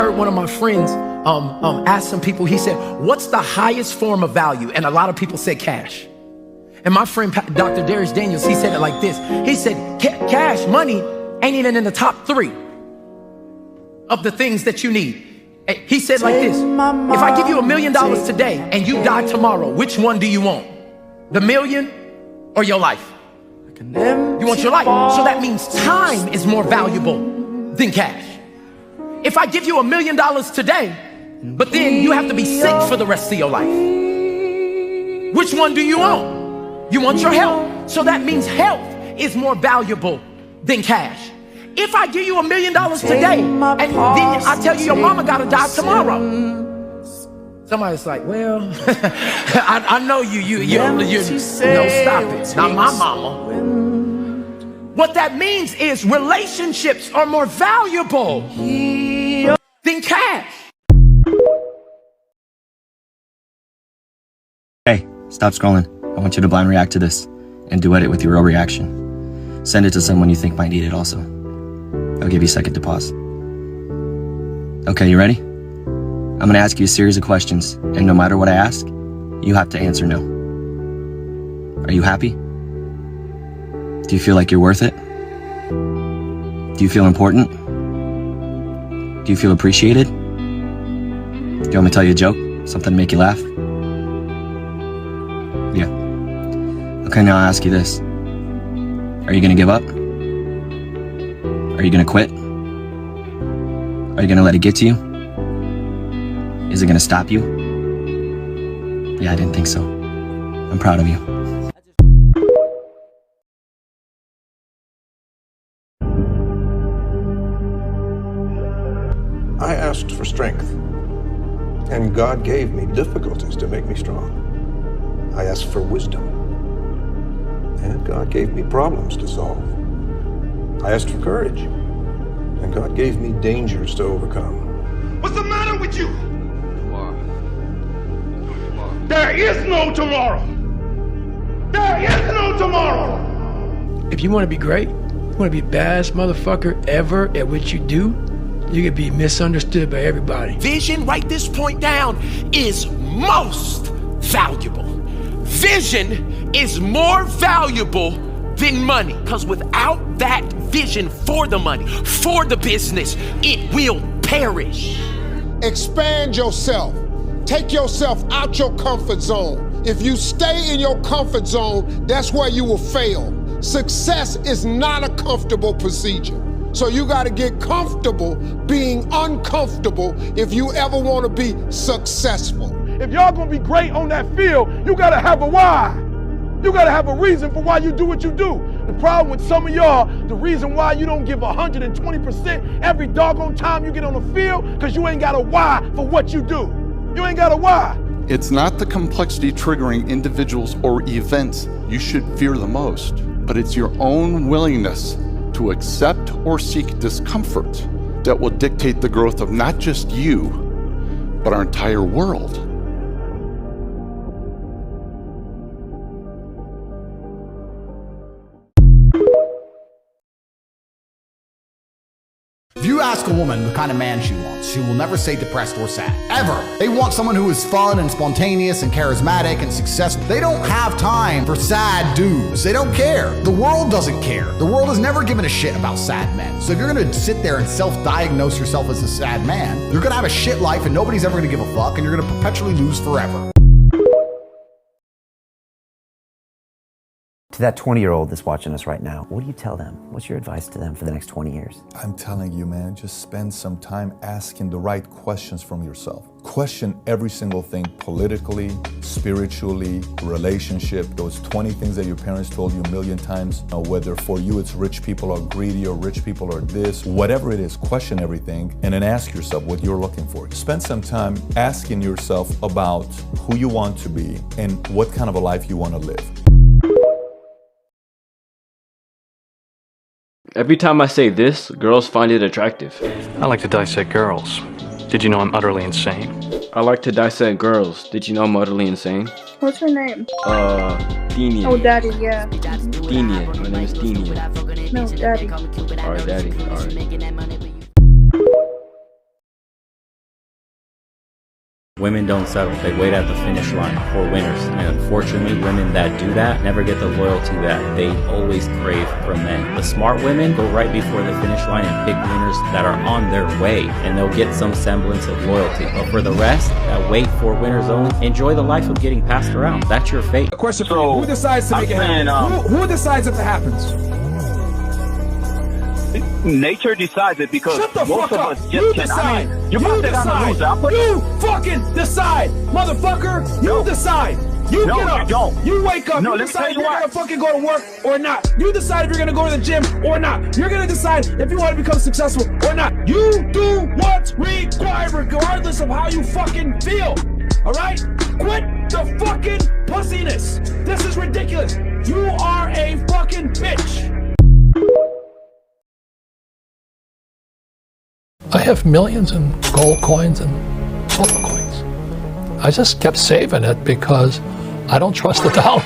heard one of my friends ask some people, he said, what's the highest form of value? And a lot of people said cash. And my friend, Dr. Darius Daniels, he said it like this. He said, cash, money, ain't even in the top 3 of the things that you need. He said like this, if I give you $1 million today and you die tomorrow, which one do you want? The million or your life? You want your life. So that means time is more valuable than cash. If I give you $1 million today, but then you have to be sick for the rest of your life, which one do you want? You want your health. So that means health is more valuable than cash. If I give you $1 million today, and then I tell you your mama gotta die tomorrow, somebody's like, well, I know no, stop it, not my mama. What that means is relationships are more valuable than cash. Hey, stop scrolling. I want you to blind react to this and duet it with your real reaction. Send it to someone you think might need it also. I'll give you a second to pause. Okay, you ready? I'm gonna ask you a series of questions, and no matter what I ask, you have to answer no. Are you happy? Do you feel like you're worth it? Do you feel important? Do you feel appreciated? Do you want me to tell you a joke? Something to make you laugh? Yeah. Okay, now I'll ask you this. Are you gonna give up? Are you gonna quit? Are you gonna let it get to you? Is it gonna stop you? Yeah, I didn't think so. I'm proud of you. I asked for strength, and God gave me difficulties to make me strong. I asked for wisdom, and God gave me problems to solve. I asked for courage, and God gave me dangers to overcome. What's the matter with you? There is no tomorrow. There is no tomorrow. If you want to be great, you want to be the baddest motherfucker ever at what you do, you can be misunderstood by everybody. Vision, write this point down, is most valuable. Vision is more valuable than money, because without that vision for the money, for the business, it will perish. Expand yourself. Take yourself out your comfort zone. If you stay in your comfort zone, that's where you will fail. Success is not a comfortable procedure. So you got to get comfortable being uncomfortable if you ever want to be successful. If y'all gonna be great on that field, you gotta have a why. You gotta have a reason for why you do what you do. The problem with some of y'all, the reason why you don't give 120% every doggone time you get on the field, because you ain't got a why for what you do. You ain't got a why. It's not the complexity triggering individuals or events you should fear the most, but it's your own willingness to accept or seek discomfort that will dictate the growth of not just you, but our entire world. If you ask a woman the kind of man she wants, she will never say depressed or sad, ever. They want someone who is fun and spontaneous and charismatic and successful. They don't have time for sad dudes. They don't care. The world doesn't care. The world has never given a shit about sad men. So if you're gonna sit there and self-diagnose yourself as a sad man, you're gonna have a shit life and nobody's ever gonna give a fuck and you're gonna perpetually lose forever. To that 20-year-old that's watching us right now, what do you tell them? What's your advice to them for the next 20 years? I'm telling you, man, just spend some time asking the right questions from yourself. Question every single thing politically, spiritually, relationship, those 20 things that your parents told you a million times, whether for you it's rich people are greedy or rich people are this, whatever it is, question everything and then ask yourself what you're looking for. Spend some time asking yourself about who you want to be and what kind of a life you want to live. Every time I say this, girls find it attractive. I like to dissect girls. Did you know I'm utterly insane? I like to dissect girls. Did you know I'm utterly insane? What's her name? Dinian. Oh, Daddy, yeah. Dinian. My name is Dinian. No, Daddy. Alright, Daddy. Alright. Women don't settle. They wait at the finish line for winners. And unfortunately, women that do that never get the loyalty that they always crave from men. The smart women go right before the finish line and pick winners that are on their way, and they'll get some semblance of loyalty. But for the rest that wait for winners only, enjoy the life of getting passed around. That's your fate. A question for you. Who decides to make it happen? Who decides if it happens? Nature decides it because Shut the most fuck of up. us just You can't. decide. I mean, you're You about to decide. You fucking decide, motherfucker. You decide. You No, get up. you don't. You wake up. No, You let me tell decide you if you're why. gonna fucking go to work or not. You decide if you're gonna go to the gym or not. You're gonna decide if you want to become successful or not. You do what's required regardless of how you fucking feel. All right? Quit the fucking pussiness. This is ridiculous. You are a fucking bitch. I have millions in gold coins and silver coins. I just kept saving it because I don't trust the dollar.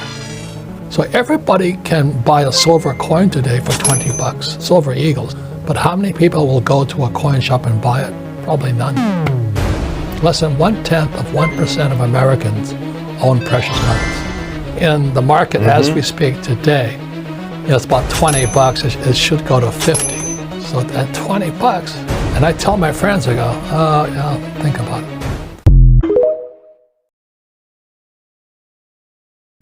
So everybody can buy a silver coin today for 20 bucks, silver eagles. But how many people will go to a coin shop and buy it? Probably none. Less than 1/10 of 1% of Americans own precious metals. In the market as we speak today, it's about 20 bucks. It should go to 50. So at 20 bucks, and I tell my friends, I go, yeah, think about it.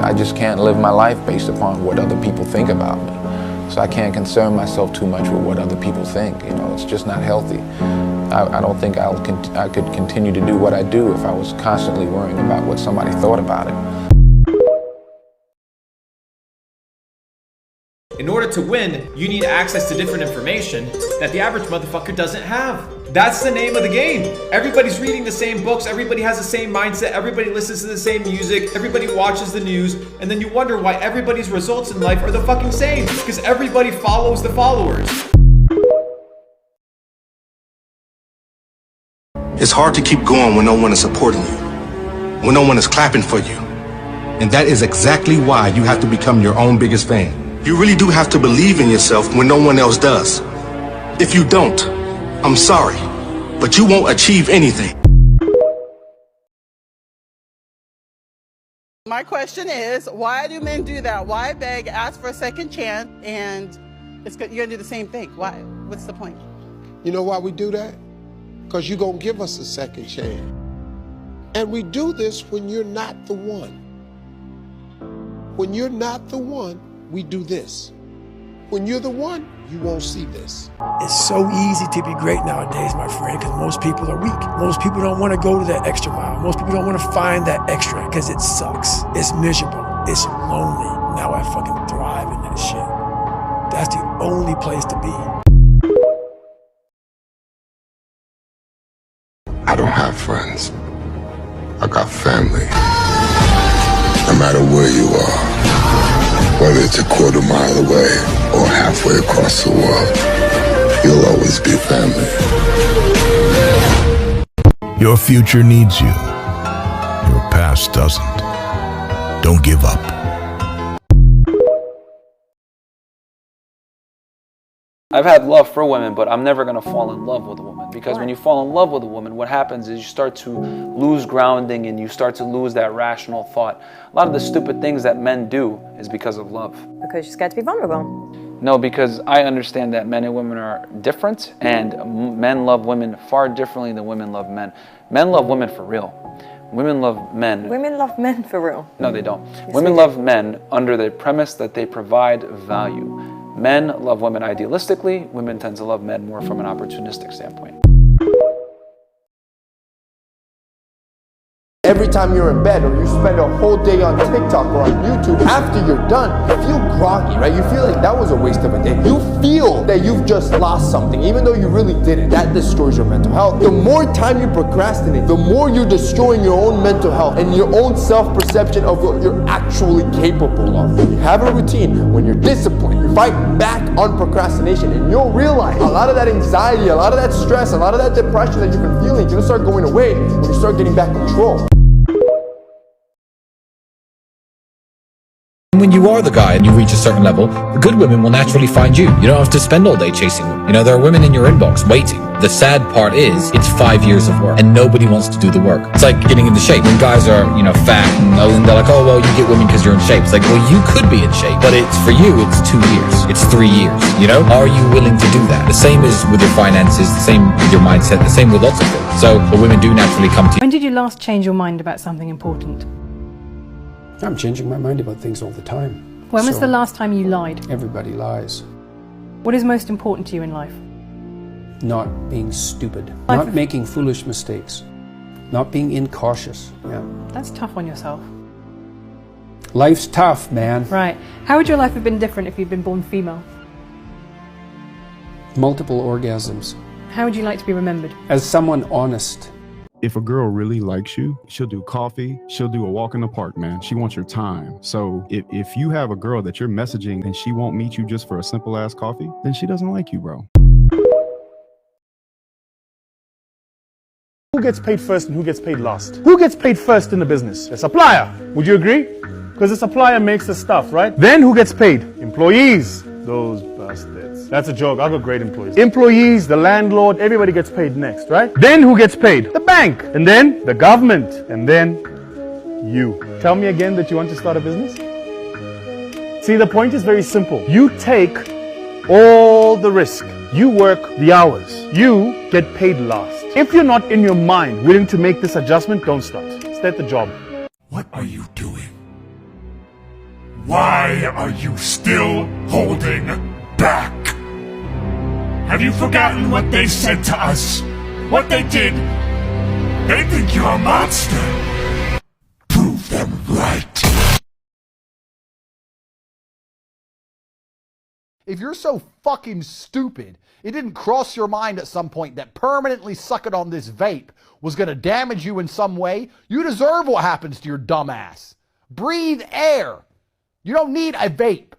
I just can't live my life based upon what other people think about me. So I can't concern myself too much with what other people think. You know, it's just not healthy. I don't think I could continue to do what I do if I was constantly worrying about what somebody thought about it. In order to win, you need access to different information that the average motherfucker doesn't have. That's the name of the game. Everybody's reading the same books, everybody has the same mindset, everybody listens to the same music, everybody watches the news, and then you wonder why everybody's results in life are the fucking same, because everybody follows the followers. It's hard to keep going when no one is supporting you, when no one is clapping for you. And that is exactly why you have to become your own biggest fan. You really do have to believe in yourself when no one else does. If you don't, I'm sorry, but you won't achieve anything. My question is, why do men do that? Why beg, ask for a second chance, and you're gonna do the same thing? Why? What's the point? You know why we do that? Because you're going to give us a second chance. And we do this when you're not the one. When you're not the one, we do this. When you're the one, you won't see this. It's so easy to be great nowadays, my friend, because most people are weak. Most people don't want to go to that extra mile. Most people don't want to find that extra because it sucks. It's miserable. It's lonely. Now I fucking thrive in that shit. That's the only place to be. I don't have friends. I got family. No matter where you are, whether it's a quarter mile away or halfway across the world, you'll always be family. Your future needs you. Your past doesn't. Don't give up. I've had love for women, but I'm never going to fall in love with a woman, because when you fall in love with a woman, what happens is you start to lose grounding and you start to lose that rational thought. A lot of the stupid things that men do is because of love. Because you're scared to be vulnerable. No, because I understand that men and women are different, and men love women far differently than women love men. Men love women for real. Women love men. Women love men for real. No, they don't. Women love men under the premise that they provide value. Men love women idealistically. Women tend to love men more from an opportunistic standpoint. Every time you're in bed or you spend a whole day on TikTok or on YouTube, after you're done, you feel groggy, right? You feel like that was a waste of a day. You feel that you've just lost something, even though you really didn't. That destroys your mental health. The more time you procrastinate, the more you're destroying your own mental health and your own self-perception of what you're actually capable of. When you have a routine, when you're disciplined, you fight back on procrastination, and you'll realize a lot of that anxiety, a lot of that stress, a lot of that depression that you've been feeling is gonna start going away when you start getting back control. you are the guy and you reach a certain level, the good women will naturally find you. You don't have to spend all day chasing them. You know, there are women in your inbox waiting. The sad part is, it's 5 years of work and nobody wants to do the work. It's like getting into shape. When guys are, you know, fat and they're like, oh, well, you get women because you're in shape. It's like, well, you could be in shape, but it's for you, it's 2 years. It's 3 years, you know? Are you willing to do that? The same is with your finances, the same with your mindset, the same with lots of things. So the women do naturally come to you. When did you last change your mind about something important? I'm changing my mind about things all the time. When was the last time you lied? Everybody lies. What is most important to you in life? Not being stupid. Not making foolish mistakes. Not being incautious. Yeah. That's tough on yourself. Life's tough, man. Right. How would your life have been different if you'd been born female? Multiple orgasms. How would you like to be remembered? As someone honest. If a girl really likes you, she'll do coffee, she'll do a walk in the park, man. She wants your time. So if you have a girl that you're messaging and she won't meet you just for a simple ass coffee, then she doesn't like you, bro. Who gets paid first and who gets paid last? Who gets paid first in the business? The supplier. Would you agree? Because the supplier makes the stuff, right? Then who gets paid? Employees. Those bastards. That's a joke. I've got great employees. Employees, the landlord, everybody gets paid next, right? Then who gets paid? The bank. And then the government. And then you. Tell me again that you want to start a business? See, the point is very simple. You take all the risk. You work the hours. You get paid last. If you're not in your mind willing to make this adjustment, don't start. Stay at the job. What are you doing? Why are you still holding back? Have you forgotten what they said to us? What they did? They think you're a monster. Prove them right. If you're so fucking stupid, it didn't cross your mind at some point that permanently sucking on this vape was going to damage you in some way, you deserve what happens to your dumb ass. Breathe air. You don't need a vape.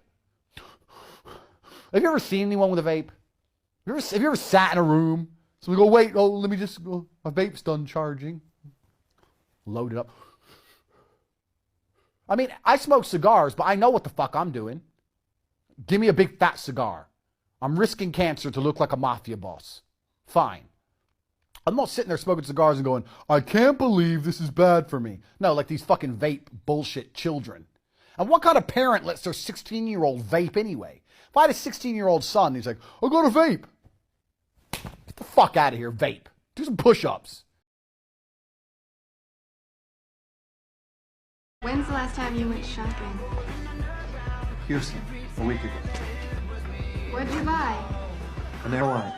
Have you ever seen anyone with a vape? Have you ever sat in a room? So we go, wait, oh, let me just go. My vape's done charging. Load it up. I mean, I smoke cigars, but I know what the fuck I'm doing. Give me a big fat cigar. I'm risking cancer to look like a mafia boss. Fine. I'm not sitting there smoking cigars and going, I can't believe this is bad for me. No, like these fucking vape bullshit children. And what kind of parent lets their 16-year-old vape anyway? If I had a 16-year-old son, he's like, I got a vape. Get the fuck out of here, vape. Do some push-ups. When's the last time you went shopping? Houston, a week ago. What'd you buy? An airline.